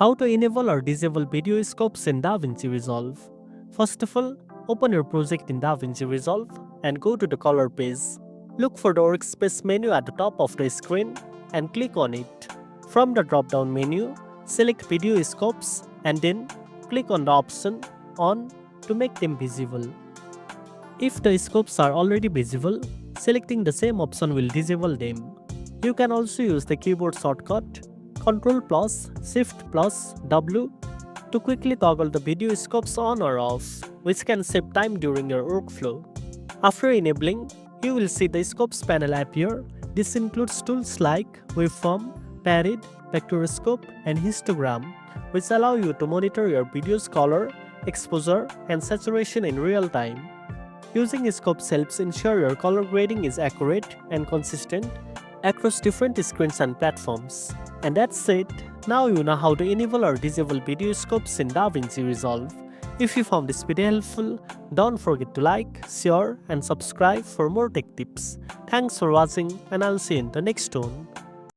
How to enable or disable video scopes in DaVinci Resolve. First of all, open your project in DaVinci Resolve and go to the color page. Look for the Workspace menu at the top of the screen and click on it. From the drop-down menu, select video scopes and then click on the option On to make them visible. If the scopes are already visible, selecting the same option will disable them. You can also use the keyboard shortcut Ctrl plus Shift plus W to quickly toggle the video scopes on or off, which can save time during your workflow. After enabling, you will see the scopes panel appear. This includes tools like waveform, parade, vectorscope, and histogram, which allow you to monitor your video's color, exposure, and saturation in real time. Using scopes helps ensure your color grading is accurate and consistent across different screens and platforms. And that's it. Now you know how to enable or disable video scopes in DaVinci Resolve. If you found this video helpful, don't forget to like, share, and subscribe for more tech tips. Thanks for watching, and I'll see you in the next one.